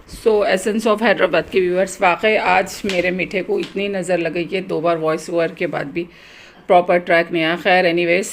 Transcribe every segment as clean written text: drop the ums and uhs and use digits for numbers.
Essence of Hyderabad के viewers, वाकई आज मेरे मीठे को इतनी नज़र लग गई कि 2 बार वॉइस ओवर के बाद भी प्रॉपर ट्रैक नहीं आया। खैर एनीवेज,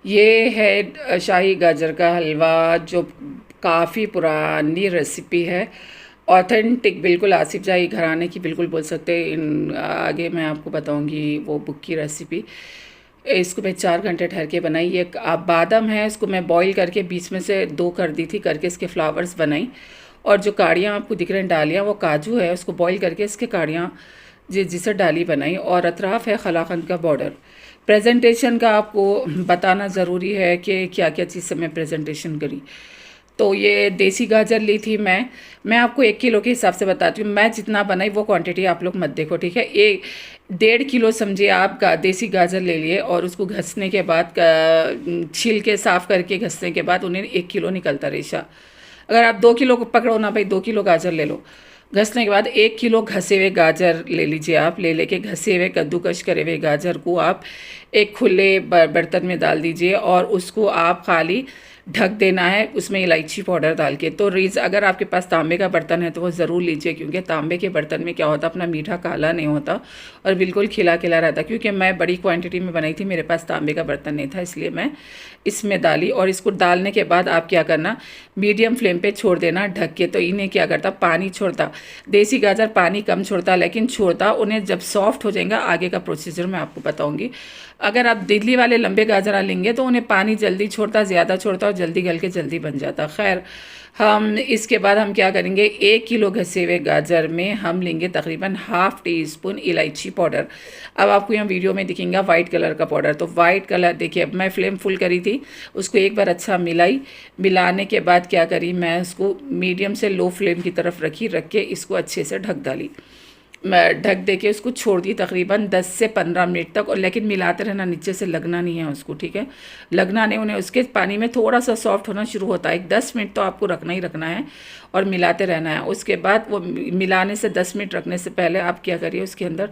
ये है शाही गाजर का हलवा जो काफ़ी पुरानी रेसिपी है, ऑथेंटिक, बिल्कुल आसिफ जाही घराने की बिल्कुल बोल सकते हैं। इन आगे मैं आपको बताऊंगी वो बुक की रेसिपी। इसको मैं 4 घंटे ठहर के बनाई। ये आप बादाम है, इसको मैं बॉईल करके बीच में से 2 कर दी थी, करके इसके फ्लावर्स बनाई। और जो काड़ियाँ आपको दिख रहे हैं डालियाँ, वो काजू है, उसको बॉईल करके इसके काड़ियाँ जिसे डाली बनाई। और अतराफ़ है कलाकंद का बॉर्डर। प्रेजेंटेशन का आपको बताना ज़रूरी है कि क्या क्या चीज़ से मैं प्रेजेंटेशन करी। तो ये देसी गाजर ली थी मैं आपको 1 किलो के हिसाब से बताती हूँ। मैं जितना बनाई वो क्वांटिटी आप लोग मत देखो, ठीक है। 1.5 किलो समझिए आप देसी गाजर ले लिए, और उसको घसने के बाद छील के साफ़ करके घसने के बाद उन्हें 1 किलो निकलता रेशा। अगर आप 2 किलो को पकड़ो ना भाई, 2 किलो गाजर ले लो। घसने के बाद 1 किलो घसे हुए गाजर ले लीजिए आप। ले लेके घसे हुए कद्दूकश करे हुए गाजर को आप एक खुले बर्तन में डाल दीजिए, और उसको आप खाली ढक देना है उसमें इलायची पाउडर डाल के। तो अगर आपके पास तांबे का बर्तन है तो वो ज़रूर लीजिए, क्योंकि तांबे के बर्तन में क्या होता, अपना मीठा काला नहीं होता और बिल्कुल खिला खिला रहता। क्योंकि मैं बड़ी क्वांटिटी में बनाई थी, मेरे पास तांबे का बर्तन नहीं था, इसलिए मैं इसमें डाली। और इसको डालने के बाद आप क्या करना, मीडियम फ्लेम पे छोड़ देना ढक के। तो इन्हें क्या करता, पानी छोड़ता। देसी गाजर पानी कम छोड़ता, लेकिन छोड़ता। उन्हें जब सॉफ्ट हो जाएगा, आगे का प्रोसीजर मैं आपको बताऊंगी। अगर आप दिल्ली वाले लंबे गाजर लेंगे तो उन्हें पानी जल्दी छोड़ता, ज़्यादा छोड़ता और जल्दी गल के जल्दी बन जाता। खैर, हम इसके बाद हम क्या करेंगे, 1 किलो घसे हुए गाजर में हम लेंगे तकरीबन ½ टीस्पून इलायची पाउडर। अब आपको यहाँ वीडियो में दिखेगा वाइट कलर का पाउडर। तो वाइट कलर देखिए, अब मैं फ्लेम फुल करी थी, उसको एक बार अच्छा मिलाने के बाद क्या करी, मैं उसको मीडियम से लो फ्लेम की तरफ रख के इसको अच्छे से ढक डाली। मैं ढक दे के उसको छोड़ दी तकरीबन 10 से 15 मिनट तक। और लेकिन मिलाते रहना, नीचे से लगना नहीं है उसको, ठीक है। लगना नहीं, उन्हें उसके पानी में थोड़ा सा सॉफ्ट होना शुरू होता है। 10 मिनट तो आपको रखना ही रखना है और मिलाते रहना है। उसके बाद वो मिलाने से 10 मिनट रखने से पहले आप क्या करिए, उसके अंदर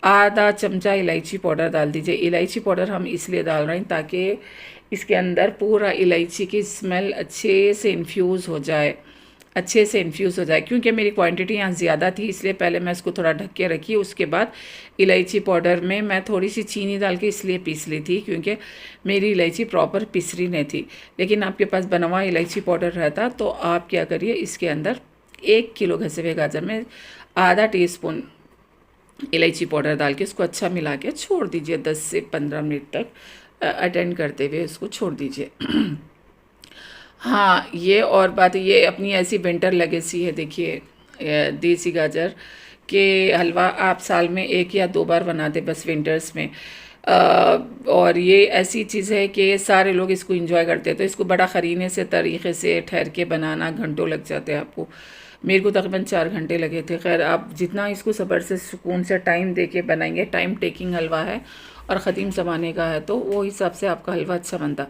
आधा चमचा इलायची पाउडर डाल दीजिए। इलायची पाउडर हम इसलिए डाल रहे हैं ताकि इसके अंदर पूरा इलायची की स्मेल अच्छे से इन्फ्यूज़ हो जाए। क्योंकि मेरी क्वांटिटी यहाँ ज़्यादा थी, इसलिए पहले मैं इसको थोड़ा ढक के रखी। उसके बाद इलायची पाउडर में मैं थोड़ी सी चीनी डाल के इसलिए पीस ली थी, क्योंकि मेरी इलायची प्रॉपर पिसरी नहीं थी। लेकिन आपके पास बना हुआ इलायची पाउडर रहता तो आप क्या करिए, इसके अंदर 1 किलो घसे हुए गाजर में ½ टीस्पून इलायची पाउडर डाल के उसको अच्छा मिला के छोड़ दीजिए। 10 से 15 मिनट तक अटेंड करते हुए उसको छोड़ दीजिए। हाँ, ये और बात, ये अपनी ऐसी विंटर लेगेसी है। देखिए, देसी गाजर के हलवा आप साल में 1 या 2 बार बनाते बस विंटर्स में। और ये ऐसी चीज़ है कि सारे लोग इसको एंजॉय करते हैं। तो इसको बड़ा करीने से तरीक़े से ठहर के बनाना घंटों लग जाते हैं आपको। मेरे को तकरीबन 4 घंटे लगे थे। खैर, आप जितना इसको सब्र से सुकून से टाइम दे के बनाएंगे, टाइम टेकिंग हलवा है और ख़दीम ज़माने का है, तो वो हिसाब से आपका हलवा अच्छा बनता।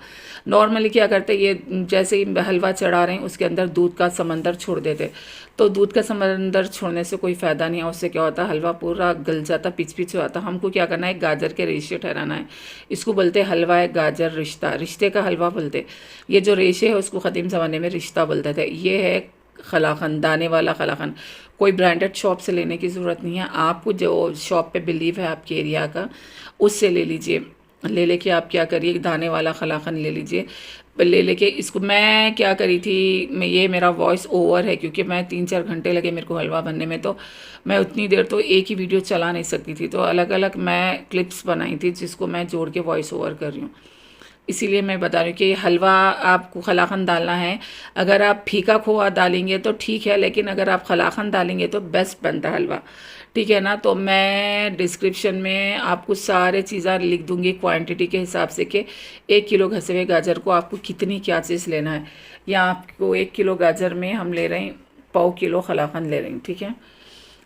नॉर्मली क्या करते, ये जैसे ही हलवा चढ़ा रहे हैं उसके अंदर दूध का समंदर छोड़ देते। तो दूध का समंदर छोड़ने से कोई फ़ायदा नहीं है। उससे क्या होता है, हलवा पूरा गल जाता, पिच हो जाता। हमको क्या करना है, गाजर के रेशे ठहराना है। इसको बोलते हलवा है गाजर रिश्ता, रिश्ते का हलवा बोलते। ये जो रेशे है उसको ख़दीम ज़माने में रिश्ता बोलते थे। ये है कलाकंद, दाने वाला कलाकंद। कोई ब्रांडेड शॉप से लेने की ज़रूरत नहीं है, आपको जो शॉप पे बिलीव है आपके एरिया का, उससे ले लीजिए। लेके आप क्या करिए, दाने वाला कलाकंद ले लीजिए। लेके इसको मैं क्या करी थी, ये मेरा वॉइस ओवर है, क्योंकि मैं 3-4 घंटे लगे मेरे को हलवा बनने में। तो मैं उतनी देर तो एक ही वीडियो चला नहीं सकती थी, तो अलग अलग मैं क्लिप्स बनाई थी जिसको मैं जोड़ के वॉइस ओवर कर रही हूँ। इसीलिए मैं बता रही हूँ कि हलवा आपको कलाकंद डालना है। अगर आप फीका खोआ डालेंगे तो ठीक है, लेकिन अगर आप कलाकंद डालेंगे तो बेस्ट बनता है हलवा, ठीक है ना। तो मैं डिस्क्रिप्शन में आपको सारे चीज़ें लिख दूँगी क्वांटिटी के हिसाब से कि 1 किलो घसे हुए गाजर को आपको कितनी क्या चीज़ लेना है। या आपको 1 किलो गाजर में हम ले रहे हैं ½ किलो कलाकंद ले रहे हैं, ठीक है।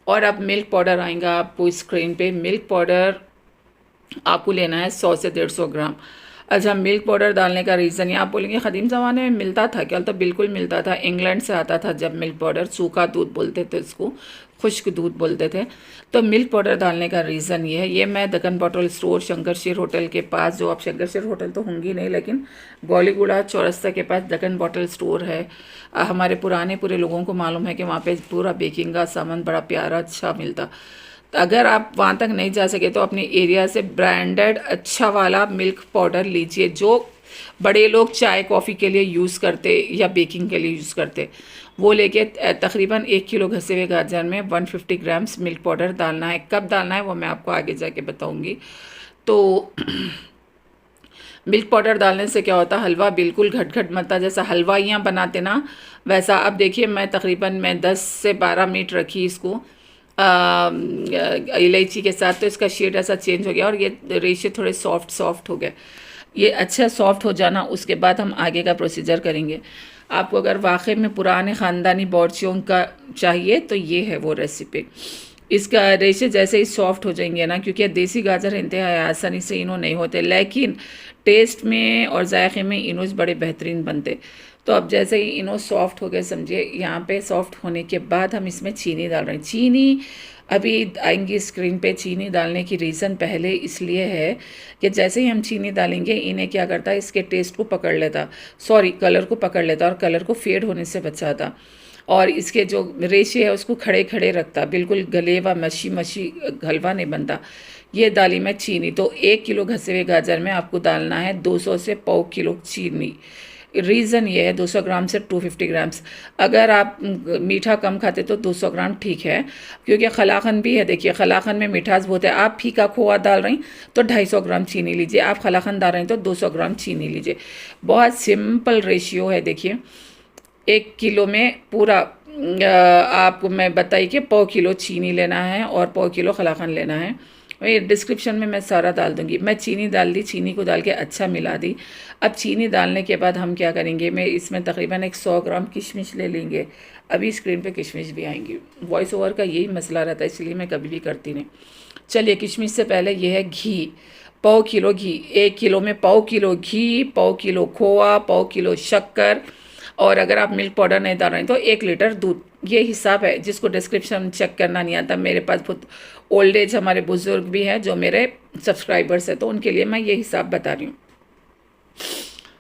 और अब मिल्क पाउडर आएगा आपको स्क्रीन पे। मिल्क पाउडर आपको लेना है 100 से 150 ग्राम। अच्छा, मिल्क पाउडर डालने का रीज़न, ये आप बोलेंगे क़दीम ज़माने में मिलता था क्या? तो बिल्कुल मिलता था, इंग्लैंड से आता था जब मिल्क पाउडर, सूखा दूध बोलते थे उसको, खुश्क दूध बोलते थे। तो मिल्क पाउडर डालने का रीज़न ये है, ये मैं दक्कन बॉटल स्टोर शंकरशीर होटल के पास, जो आप शंकरशीर होटल तो होंगी नहीं लेकिन गोलीगुड़ा चौरस्ता के पास दक्कन बॉटल स्टोर है। हमारे पुराने पूरे लोगों को मालूम है कि वहाँ पे पूरा बेकिंग का सामान बड़ा प्यारा अच्छा मिलता। तो अगर आप वहाँ तक नहीं जा सके तो अपने एरिया से ब्रांडेड अच्छा वाला मिल्क पाउडर लीजिए, जो बड़े लोग चाय कॉफ़ी के लिए यूज़ करते या बेकिंग के लिए यूज़ करते, वो लेके तकरीबन 1 किलो घसे हुए गाजर में 150 ग्राम्स मिल्क पाउडर डालना है। कब डालना है वो मैं आपको आगे जाके बताऊंगी। तो मिल्क पाउडर डालने से क्या होता है, हलवा बिल्कुल घट मलता, जैसा हलवाइयाँ बनाते ना वैसा। अब देखिए मैं तकरीबन 10 से 12 मिनट रखी इसको इलायची के साथ, तो इसका शेड ऐसा चेंज हो गया और ये रेशे थोड़े सॉफ्ट हो गए। ये अच्छा सॉफ्ट हो जाना, उसके बाद हम आगे का प्रोसीजर करेंगे। आपको अगर वाकई में पुराने ख़ानदानी बॉर्चियों का चाहिए तो ये है वो रेसिपी। इसका रेशे जैसे ही सॉफ्ट हो जाएंगे ना, क्योंकि देसी गाजर इंतहा आसानी से इनो नहीं होते, लेकिन टेस्ट में और जायके में इनोज बड़े बेहतरीन बनते। तो अब जैसे ही इनो सॉफ्ट हो गए, समझिए यहाँ पे सॉफ्ट होने के बाद हम इसमें चीनी डाल रहे हैं। चीनी अभी आएंगी स्क्रीन पे। चीनी डालने की रीज़न पहले इसलिए है कि जैसे ही हम चीनी डालेंगे इन्हें क्या करता है, इसके टेस्ट को पकड़ लेता, सॉरी कलर को पकड़ लेता और कलर को फेड होने से बचाता, और इसके जो रेशे है उसको खड़े खड़े रखता, बिल्कुल गले व मशी हलवा नहीं बनता। ये डाली मैं चीनी, तो 1 किलो घसे हुए गाजर में आपको डालना है 200 से 1.25 किलो चीनी। रीज़न ये है 200 ग्राम से 250 ग्राम्स। अगर आप मीठा कम खाते तो 200 ग्राम ठीक है, क्योंकि खलाखन भी है। देखिए खलाखन में मिठास बहुत है। आप फीका खोआ डाल रही तो 250 ग्राम चीनी लीजिए, आप खलाखन डाल रही तो 200 ग्राम चीनी लीजिए। बहुत सिंपल रेशियो है। देखिए 1 किलो में पूरा आपको मैं बताई कि 1.25 किलो चीनी लेना है और 1.25 किलो खलाखन लेना है। ये डिस्क्रिप्शन में मैं सारा डाल दूंगी। मैं चीनी डाल दी, चीनी को डाल के अच्छा मिला दी। अब चीनी डालने के बाद हम क्या करेंगे, मैं इसमें तकरीबन 100 ग्राम किशमिश ले लेंगे। अभी स्क्रीन पे किशमिश भी आएंगी। वॉइस ओवर का यही मसला रहता है, इसलिए मैं कभी भी करती नहीं। चलिए किशमिश से पहले ये है घी, 1.25 किलो घी। 1 किलो में 1.25 किलो घी, 1.25 किलो खोआ, 1.25 किलो शक्कर, और अगर आप मिल्क पाउडर नहीं डाल रहे हैं तो 1 लीटर दूध। ये हिसाब है। जिसको डिस्क्रिप्शन चेक करना नहीं आता, मेरे पास बहुत ओल्ड एज हमारे बुजुर्ग भी हैं जो मेरे सब्सक्राइबर्स हैं, तो उनके लिए मैं ये हिसाब बता रही हूँ।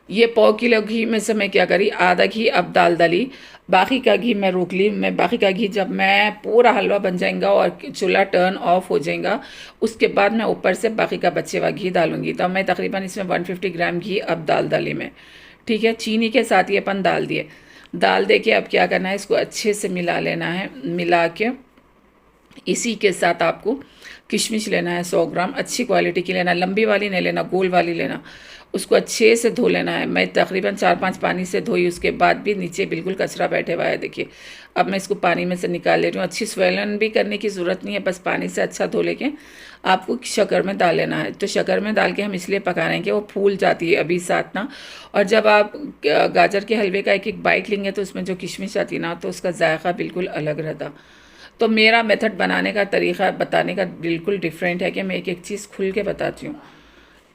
ये 1.25 किलो घी में से मैं क्या करी, आधा घी अब डाली, बाकी का घी मैं रोक ली। मैं बाकी का घी जब मैं पूरा हलवा बन जाएगा और चूल्हा टर्न ऑफ हो जाएगा, उसके बाद मैं ऊपर से बाकी का बचे हुआ घी डालूंगी। तो मैं तकरीबन इसमें 150 ग्राम घी अब डाली मैं, ठीक है। चीनी के साथ ये अपन डाल दिए। डाल दे के अब क्या करना है, इसको अच्छे से मिला लेना है। मिला के इसी के साथ आपको किशमिश लेना है 100 ग्राम, अच्छी क्वालिटी की लेना, लंबी वाली नहीं लेना, गोल वाली लेना। उसको अच्छे से धो लेना है। मैं तकरीबन 4-5 पानी से धोई, उसके बाद भी नीचे बिल्कुल कचरा बैठे हुआ है। देखिए अब मैं इसको पानी में से निकाल ले रही हूँ। अच्छी स्वेलन भी करने की ज़रूरत नहीं है, बस पानी से अच्छा धो लेके आपको शक्कर में डाल लेना है। तो शक्कर में डाल के हम इसलिए पका रहे हैं कि वो फूल जाती है अभी साथ ना, और जब आप गाजर के हलवे का एक बाइट लेंगे तो उसमें जो किशमिश आती ना, तो उसका जायका बिल्कुल अलग रहता। तो मेरा मेथड बनाने का तरीका बताने का बिल्कुल डिफरेंट है कि मैं एक एक चीज़ खुल के बताती हूँ।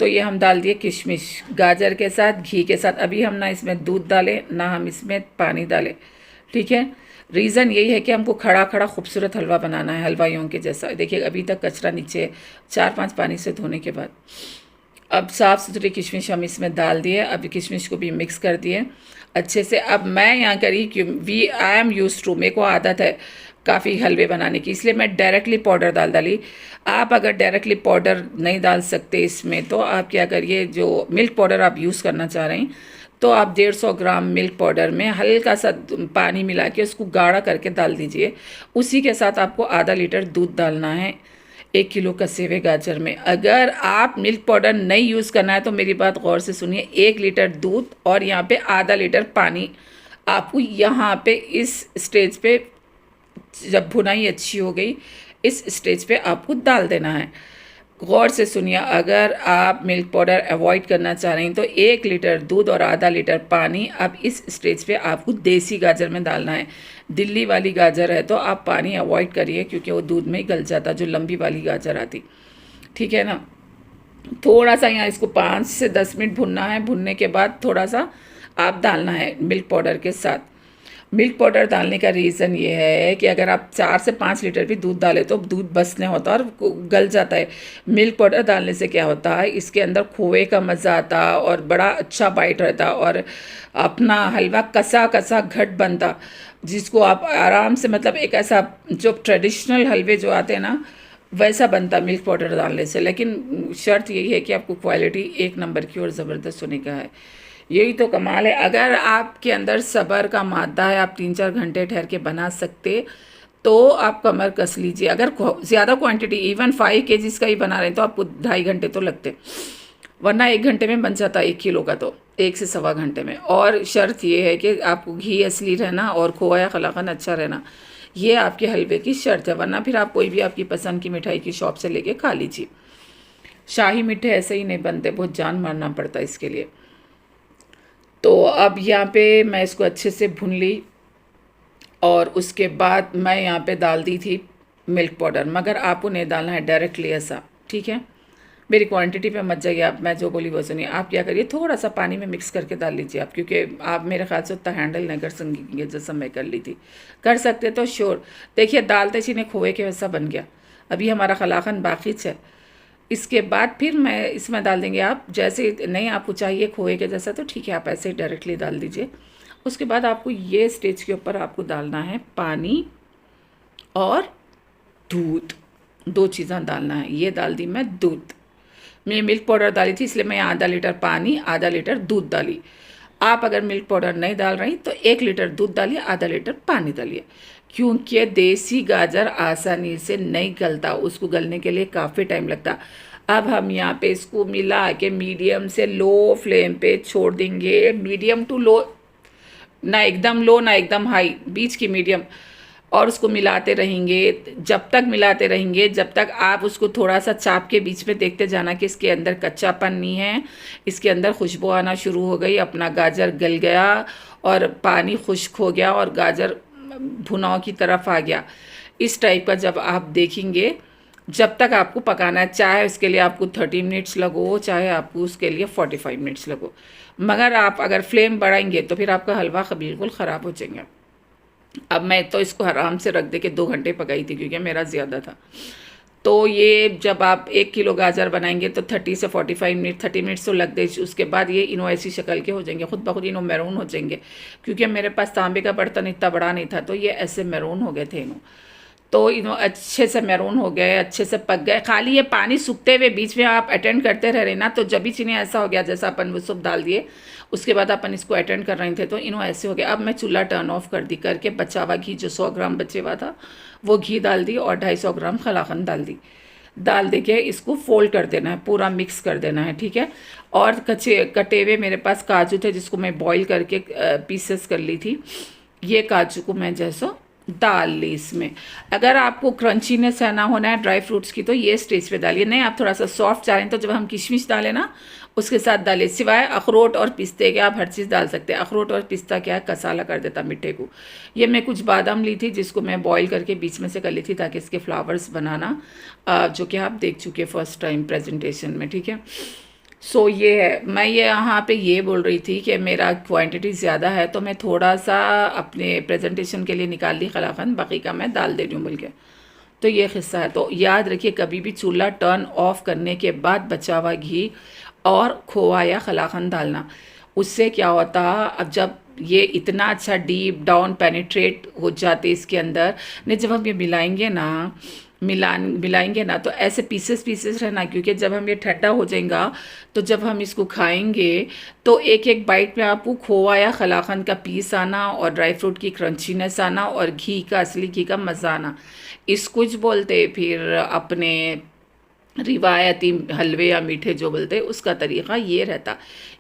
तो ये हम डाल दिए किशमिश गाजर के साथ, घी के साथ। अभी हम ना इसमें दूध डालें ना हम इसमें पानी डालें, ठीक है। रीज़न यही है कि हमको खड़ा खड़ा खूबसूरत हलवा बनाना है, हलवाइयों के जैसा। देखिए अभी तक कचरा नीचे 4-5 पानी से धोने के बाद अब साफ़ सुथरी किशमिश हम इसमें डाल दिए। अब किशमिश को भी मिक्स कर दिए अच्छे से। अब मैं यहाँ करी कि आई एम यूज टू, मेरे को आदत है काफ़ी हलवे बनाने की, इसलिए मैं डायरेक्टली पाउडर डाली। आप अगर डायरेक्टली पाउडर नहीं डाल सकते इसमें, तो आप क्या करिए, जो मिल्क पाउडर आप यूज़ करना चाह रहे हैं तो आप 150 ग्राम मिल्क पाउडर में हल्का सा पानी मिला के उसको गाढ़ा करके डाल दीजिए। उसी के साथ आपको आधा लीटर दूध डालना है 1 किलो कसे हुए गाजर में। अगर आप मिल्क पाउडर नहीं यूज़ करना है तो मेरी बात गौर से सुनिए, 1 लीटर दूध और यहाँ पे आधा लीटर पानी आपको यहाँ पे इस स्टेज पे, जब भुनाई अच्छी हो गई इस स्टेज पे आपको डाल देना है। गौर से सुनिए, अगर आप मिल्क पाउडर अवॉइड करना चाह रही हैं तो 1 लीटर दूध और आधा लीटर पानी अब इस स्टेज पे आपको देसी गाजर में डालना है। दिल्ली वाली गाजर है तो आप पानी अवॉइड करिए, क्योंकि वो दूध में ही गल जाता जो लंबी वाली गाजर आती, ठीक है ना। थोड़ा सा यहाँ इसको 5 से 10 मिनट भुनना है। भुनने के बाद थोड़ा सा आप डालना है मिल्क पाउडर के साथ। मिल्क पाउडर डालने का रीज़न ये है कि अगर आप 4 से 5 लीटर भी दूध डालें तो दूध बसने होता है और गल जाता है। मिल्क पाउडर डालने से क्या होता है, इसके अंदर खोए का मज़ा आता और बड़ा अच्छा बाइट रहता और अपना हलवा कसा कसा घट बनता, जिसको आप आराम से, मतलब एक ऐसा जो ट्रेडिशनल हलवे जो आते हैं ना, वैसा बनता मिल्क पाउडर डालने से। लेकिन शर्त यही है कि आपको क्वालिटी एक नंबर की और ज़बरदस्त होने का है। यही तो कमाल है। अगर आपके अंदर सब्र का मादा है, आप 3-4 घंटे ठहर के बना सकते तो आप कमर कस लीजिए। अगर ज़्यादा क्वांटिटी इवन 5 केजीज़ का ही बना रहे हैं तो आपको 2.5 घंटे तो लगते, वरना 1 घंटे में बन जाता 1 किलो का, तो 1 से सवा घंटे में। और शर्त ये है कि आपको घी असली रहना और खोआ या कलाकंद अच्छा रहना, ये आपके हलवे की शर्त है। वरना फिर आप कोई भी आपकी पसंद की मिठाई की शॉप से लेके खा लीजिए। शाही मीठे ऐसे ही नहीं बनते, बहुत जान मारना पड़ता है इसके लिए। तो अब यहाँ पे मैं इसको अच्छे से भून ली और उसके बाद मैं यहाँ पे डाल दी थी मिल्क पाउडर, मगर आपको नहीं डालना है डायरेक्टली ऐसा, ठीक है। मेरी क्वांटिटी पे मत जाइए आप, मैं जो बोली वो सुनिए। आप क्या करिए, थोड़ा सा पानी में मिक्स करके डाल लीजिए आप, क्योंकि आप मेरे ख्याल से उतना हैंडल नहीं कर सकेंगे जैसा मैं कर ली थी। कर सकते तो श्योर। देखिए दालते चीने खोए के वैसा बन गया। अभी हमारा कलाकंद बाकी है। इसके बाद फिर मैं इसमें डाल देंगे, आप जैसे नहीं आपको चाहिए खोए के जैसा तो ठीक है, आप ऐसे ही डायरेक्टली डाल दीजिए। उसके बाद आपको ये स्टेज के ऊपर आपको डालना है पानी और दूध, 2 चीज़ें डालना है। ये डाल दी मैं दूध, मैं मिल्क पाउडर डाली थी इसलिए मैं आधा लीटर पानी आधा लीटर दूध डाली। आप अगर मिल्क पाउडर नहीं डाल रही तो 1 लीटर दूध डालिए, आधा लीटर पानी डालिए, क्योंकि देसी गाजर आसानी से नहीं गलता, उसको गलने के लिए काफ़ी टाइम लगता। अब हम यहाँ पे इसको मिला के मीडियम से लो फ्लेम पे छोड़ देंगे। मीडियम टू लो, ना एकदम लो ना एकदम हाई, बीच की मीडियम। और उसको मिलाते रहेंगे, जब तक मिलाते रहेंगे जब तक आप उसको थोड़ा सा चाप के बीच में देखते जाना कि इसके अंदर कच्चापन नहीं है, इसके अंदर खुशबू आना शुरू हो गई, अपना गाजर गल गया और पानी खुश्क हो गया और गाजर भुनाव की तरफ आ गया। इस टाइप का जब आप देखेंगे, जब तक आपको पकाना है, चाहे उसके लिए आपको 30 मिनट्स लगो, चाहे आपको उसके लिए 45 मिनट्स लगो, मगर आप अगर फ्लेम बढ़ाएंगे तो फिर आपका हलवा बिल्कुल ख़राब हो जाएगा। अब मैं तो इसको आराम से रख दे के 2 घंटे पकाई थी क्योंकि मेरा ज़्यादा था। तो ये जब आप 1 किलो गाजर बनाएंगे तो 30 से 45 मिनट, 30 मिनट्स तो लगते। उसके बाद ये इनो ऐसी शक्ल के हो जाएंगे, खुद ब खुद इनो मैरून हो जाएंगे, क्योंकि मेरे पास तांबे का बर्तन इतना बड़ा नहीं था तो ये ऐसे मैरून हो गए थे इनो। तो इनो अच्छे से मैरून हो गए, अच्छे से पक गए। खाली ये पानी सूखते हुए बीच में आप अटेंड करते रह रहे ना, तो जब भी चीनी ऐसा हो गया जैसा अपन वो सब डाल दिए, उसके बाद अपन इसको अटेंड कर रहे थे तो इनो ऐसे हो गया। अब मैं चूल्हा टर्न ऑफ कर दी, करके बचा हुआ घी जो 100 ग्राम बचे हुआ था वो घी डाल दी और 250 ग्राम कलाकंद डाल दी। डाल दे के इसको फोल्ड कर देना है, पूरा मिक्स कर देना है, ठीक है। और कटे हुए मेरे पास काजू थे जिसको मैं बॉईल करके पीसेस कर ली थी, ये काजू को मैं जैसा डाल ली इसमें। अगर आपको क्रंचीनेस है ना होना है ड्राई फ्रूट्स की तो ये स्टेज पे डालिए, नहीं आप थोड़ा सा सॉफ्ट चाह रहे हैं तो जब हम किशमिश डालें ना उसके साथ डालिए। सिवाय अखरोट और पिस्ते के आप हर चीज़ डाल सकते हैं। अखरोट और पिस्ता क्या है, कसाला कर देता मीठे को। ये मैं कुछ बादाम ली थी जिसको मैं बॉईल करके बीच में से कर ली थी ताकि इसके फ्लावर्स बनाना, जो कि आप देख चुके फर्स्ट टाइम प्रेजेंटेशन में, ठीक है। सो ये है, मैं ये यहाँ पे ये बोल रही थी कि मेरा क्वांटिटी ज़्यादा है तो मैं थोड़ा सा अपने प्रेजेंटेशन के लिए निकाल ली कलाकंद, बाकी का मैं डाल दे रही हूँ बोल के। तो ये किस्सा है। तो याद रखिए कभी भी चूल्हा टर्न ऑफ करने के बाद बचा हुआ घी और खोआ या कलाकंद डालना, उससे क्या होता, अब जब ये इतना अच्छा डीप डाउन पेनिट्रेट हो जाते इसके अंदर नहीं, जब हम ये मिलाएंगे ना तो ऐसे पीसेस रहना, क्योंकि जब हम ये ठंडा हो जाएगा तो जब हम इसको खाएंगे तो एक एक बाइट में आपको खोआ या कलाकंद का पीस आना और ड्राई फ्रूट की क्रंचीनेस आना और घी का, असली घी का मज़ा आना। इसको कुछ बोलते फिर अपने रिवायती हलवे या मीठे जो बोलते हैं उसका तरीक़ा ये रहता।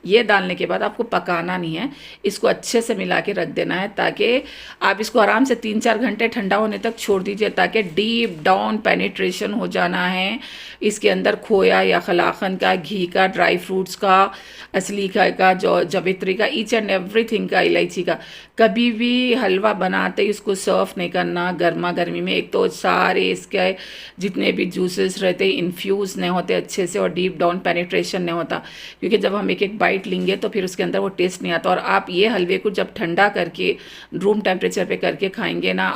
ये डालने के बाद आपको पकाना नहीं है, इसको अच्छे से मिला के रख देना है ताकि आप इसको आराम से 3-4 घंटे ठंडा होने तक छोड़ दीजिए ताकि डीप डाउन पेनिट्रेशन हो जाना है इसके अंदर खोया या कलाकंद का, घी का, ड्राई फ्रूट्स का, असली का जो जवित्री का, ईच एंड एवरीथिंग का, इलायची का। कभी भी हलवा बनाते ही उसको सर्व नहीं करना गर्मा गर्मी में। एक तो सारे इसके जितने भी जूसेस रहते हैं इन्फ्यूज़ नहीं होते अच्छे से और डीप डाउन पेनिट्रेशन नहीं होता, क्योंकि जब हम एक एक बाइट लेंगे तो फिर उसके अंदर वो टेस्ट नहीं आता। और आप ये हलवे को जब ठंडा करके रूम टेम्परेचर पे करके खाएंगे ना,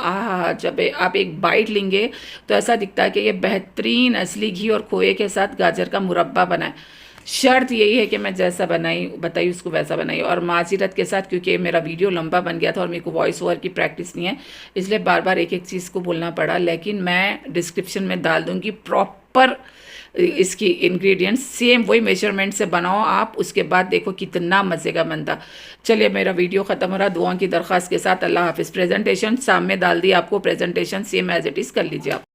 जब आप एक बाइट लेंगे तो ऐसा दिखता है कि ये बेहतरीन असली घी और खोए के साथ गाजर का मुरब्बा बना है। शर्त यही है कि मैं जैसा बताई उसको वैसा बनाई। और माज़रत के साथ, क्योंकि मेरा वीडियो लंबा बन गया था और मेरे को वॉइस ओवर की प्रैक्टिस नहीं है, इसलिए बार बार एक एक चीज़ को बोलना पड़ा। लेकिन मैं डिस्क्रिप्शन में डाल दूँगी प्रॉपर इसकी इंग्रेडिएंट्स, सेम वही मेजरमेंट से बनाओ आप, उसके बाद देखो कितना मज़े का बनता। चलिए मेरा वीडियो ख़त्म हो रहा, दुआओं की दरख्वास्त के साथ अल्लाह हाफिज़। प्रेजेंटेशन सामने डाल दी आपको, presentation same as it is कर लीजिए आप।